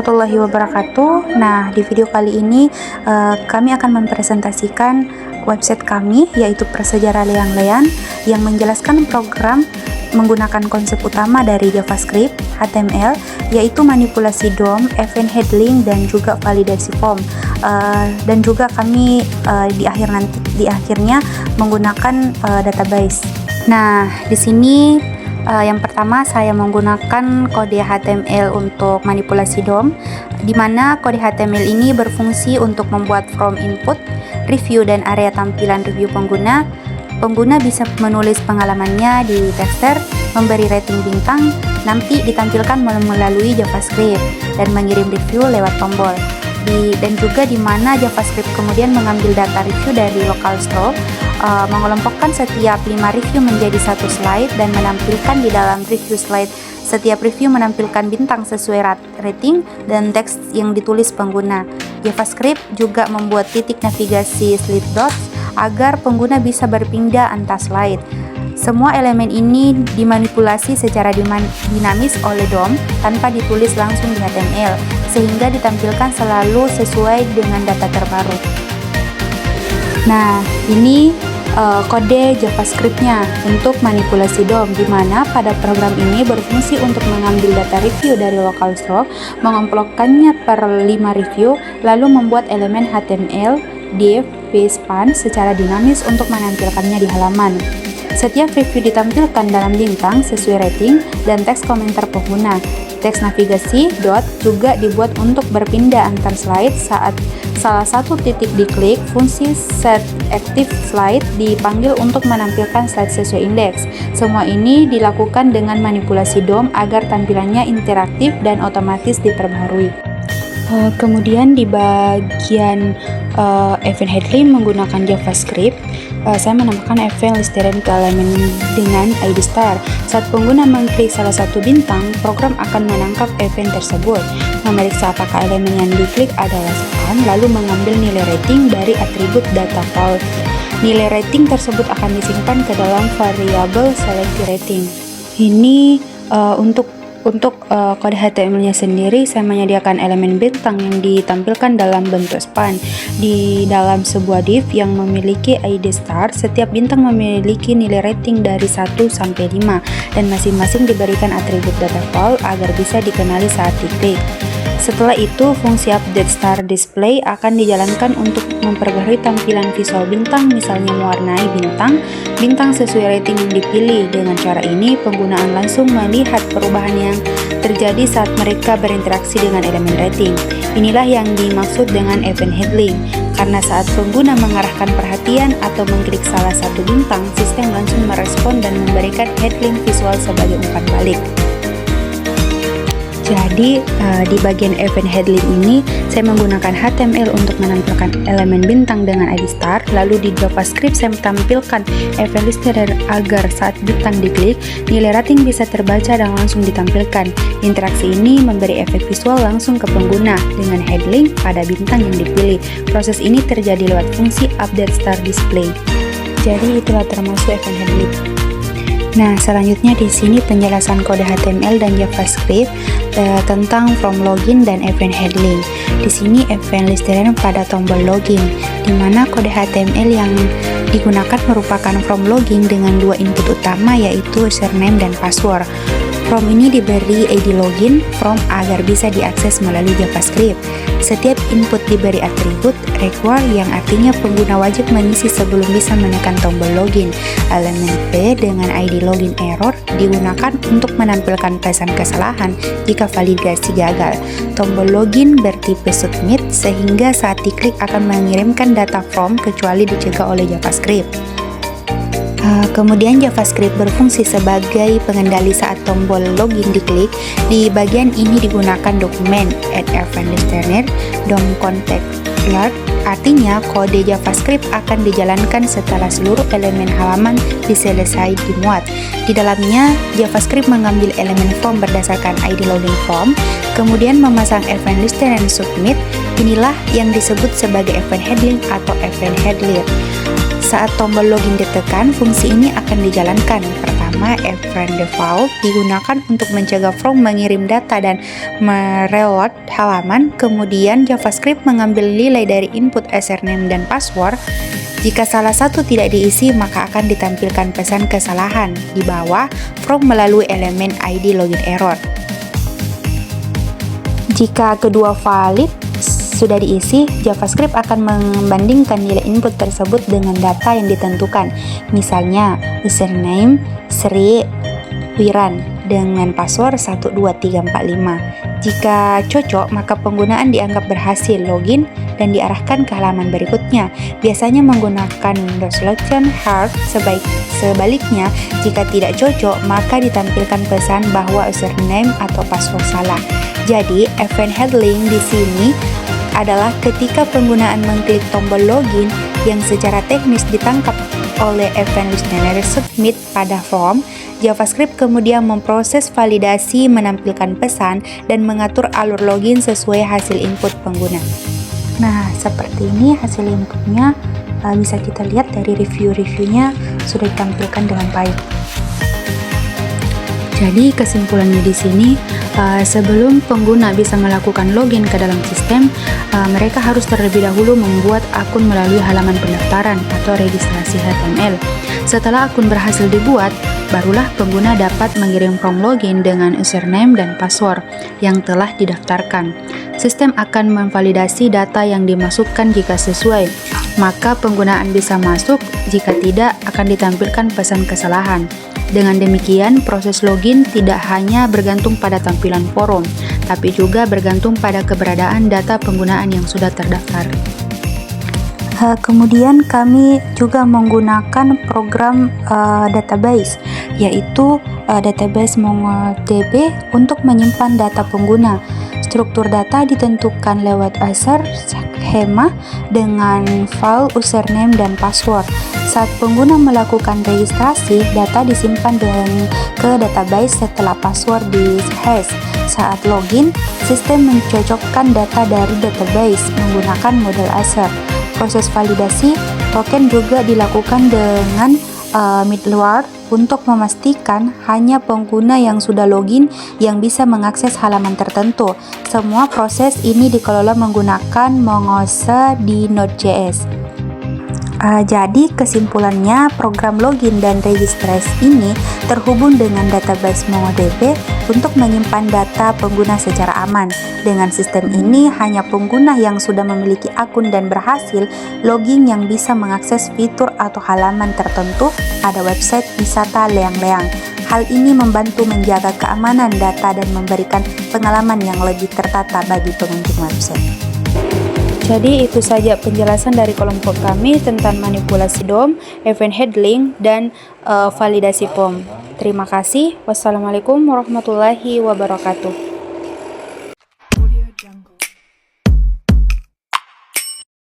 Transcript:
warahmatullahi wabarakatuh. Nah, di video kali ini kami akan mempresentasikan website kami, yaitu Prasejarah Leang-Lean, yang menjelaskan program menggunakan konsep utama dari JavaScript, HTML, yaitu manipulasi DOM, event handling, dan juga validasi form. Dan juga kami di akhirnya menggunakan database. Nah, di sini yang pertama saya menggunakan kode HTML untuk manipulasi DOM, di mana kode HTML ini berfungsi untuk membuat form input, review, dan area tampilan review pengguna. Pengguna bisa menulis pengalamannya di tester, memberi rating bintang, nanti ditampilkan melalui JavaScript, dan mengirim review lewat tombol. Dan juga di mana JavaScript kemudian mengambil data review dari localstore, mengelompokkan setiap 5 review menjadi satu slide dan menampilkan di dalam review slide. Setiap review menampilkan bintang sesuai rating dan teks yang ditulis pengguna. JavaScript juga membuat titik navigasi slide dots agar pengguna bisa berpindah antar slide. Semua elemen ini dimanipulasi secara dinamis oleh DOM tanpa ditulis langsung di HTML, sehingga ditampilkan selalu sesuai dengan data terbaru. Nah, ini kode JavaScript-nya untuk manipulasi DOM, di mana pada program ini berfungsi untuk mengambil data review dari localstore, mengelompokkannya per 5 review, lalu membuat elemen HTML, div, base, span secara dinamis untuk menampilkannya di halaman. Setiap review ditampilkan dalam bintang sesuai rating dan teks komentar pengguna. Teks navigasi dot juga dibuat untuk berpindah antar slide saat salah satu titik diklik. Fungsi set active slide dipanggil untuk menampilkan slide sesuai indeks. Semua ini dilakukan dengan manipulasi DOM agar tampilannya interaktif dan otomatis diperbarui. Kemudian di bagian event handling menggunakan JavaScript, saya menambahkan event listener ke elemen dengan ID star. Saat pengguna mengklik salah satu bintang, program akan menangkap event tersebut, memeriksa apakah elemen yang diklik adalah span, lalu mengambil nilai rating dari atribut data file. Nilai rating tersebut akan disimpan ke dalam variabel select rating. Ini untuk kode HTML-nya sendiri, saya menyediakan elemen bintang yang ditampilkan dalam bentuk span. Di dalam sebuah div yang memiliki ID star, setiap bintang memiliki nilai rating dari 1 sampai 5 dan masing-masing diberikan atribut data file agar bisa dikenali saat diklik. Setelah itu, fungsi update star display akan dijalankan untuk memperbarui tampilan visual bintang, misalnya mewarnai bintang sesuai rating yang dipilih. Dengan cara ini, penggunaan langsung melihat perubahan yang terjadi saat mereka berinteraksi dengan elemen rating. Inilah yang dimaksud dengan event handling, karena saat pengguna mengarahkan perhatian atau mengklik salah satu bintang, sistem langsung merespon dan memberikan handling visual sebagai umpan balik. Jadi di bagian event handling ini saya menggunakan HTML untuk menampilkan elemen bintang dengan ID star, lalu di JavaScript saya tampilkan event listener agar saat bintang diklik, nilai rating bisa terbaca dan langsung ditampilkan. Interaksi ini memberi efek visual langsung ke pengguna dengan handling pada bintang yang dipilih. Proses ini terjadi lewat fungsi update star display. Jadi itulah termasuk event handling. Nah, selanjutnya di sini penjelasan kode HTML dan JavaScript tentang from login dan event handling. Di sini event listener pada tombol login, di mana kode HTML yang digunakan merupakan from login dengan 2 input utama, yaitu username dan password. From ini diberi ID login from agar bisa diakses melalui JavaScript. Setiap input diberi atribut require yang artinya pengguna wajib mengisi sebelum bisa menekan tombol login. Elemen P dengan ID login error digunakan untuk menampilkan pesan kesalahan jika validasi gagal. Tombol login bertipe submit sehingga saat diklik akan mengirimkan data form kecuali dicegah oleh JavaScript. Kemudian JavaScript berfungsi sebagai pengendali saat tombol login diklik. Di bagian ini digunakan dokumen add event listener DOM contact alert, artinya kode JavaScript akan dijalankan setelah seluruh elemen halaman diselesai dimuat. Di dalamnya JavaScript mengambil elemen form berdasarkan ID login form, kemudian memasang event listener dan submit. Inilah yang disebut sebagai event handling atau event handler. Saat tombol login ditekan, fungsi ini akan dijalankan. Pertama, pertama, event default digunakan untuk mencegah form mengirim data dan mereload halaman. Kemudian JavaScript mengambil nilai dari input username dan password. Jika salah satu tidak diisi, maka akan ditampilkan pesan kesalahan di bawah form melalui elemen ID login error. Jika kedua valid sudah diisi, JavaScript akan membandingkan nilai input tersebut dengan data yang ditentukan. Misalnya, username Sri Wiran dengan password 12345. Jika cocok, maka penggunaan dianggap berhasil login dan diarahkan ke halaman berikutnya. Biasanya menggunakan Windows Lotion Heart. Sebaliknya, jika tidak cocok, maka ditampilkan pesan bahwa username atau password salah. Jadi, event handling di sini adalah ketika penggunaan mengklik tombol login yang secara teknis ditangkap oleh event listener submit pada form. JavaScript kemudian memproses validasi, menampilkan pesan, dan mengatur alur login sesuai hasil input pengguna. Nah, seperti ini hasil inputnya. Bisa kita lihat dari review-reviewnya sudah ditampilkan dengan baik. Jadi kesimpulannya di sini, sebelum pengguna bisa melakukan login ke dalam sistem, mereka harus terlebih dahulu membuat akun melalui halaman pendaftaran atau registrasi HTML. Setelah akun berhasil dibuat, barulah pengguna dapat mengirim form login dengan username dan password yang telah didaftarkan. Sistem akan memvalidasi data yang dimasukkan jika sesuai, maka penggunaan bisa masuk. Jika tidak, akan ditampilkan pesan kesalahan. Dengan demikian, proses login tidak hanya bergantung pada tampilan forum, tapi juga bergantung pada keberadaan data penggunaan yang sudah terdaftar. Kemudian kami juga menggunakan program database, yaitu database MongoDB untuk menyimpan data pengguna. Struktur data ditentukan lewat user schema dengan file username dan password. Saat pengguna melakukan registrasi, data disimpan ke database setelah password dihash. Saat login, sistem mencocokkan data dari database menggunakan model user. Proses validasi token juga dilakukan dengan middleware untuk memastikan hanya pengguna yang sudah login yang bisa mengakses halaman tertentu. Semua proses ini dikelola menggunakan Mongoose di Node.js. Jadi kesimpulannya, program login dan registrasi ini terhubung dengan database MongoDB untuk menyimpan data pengguna secara aman. Dengan sistem ini, hanya pengguna yang sudah memiliki akun dan berhasil login yang bisa mengakses fitur atau halaman tertentu pada website wisata leang-leang. Hal ini membantu menjaga keamanan data dan memberikan pengalaman yang lebih tertata bagi pengunjung website. Jadi itu saja penjelasan dari kelompok kami tentang manipulasi DOM, event handling, dan validasi form. Terima kasih. Wassalamualaikum warahmatullahi wabarakatuh.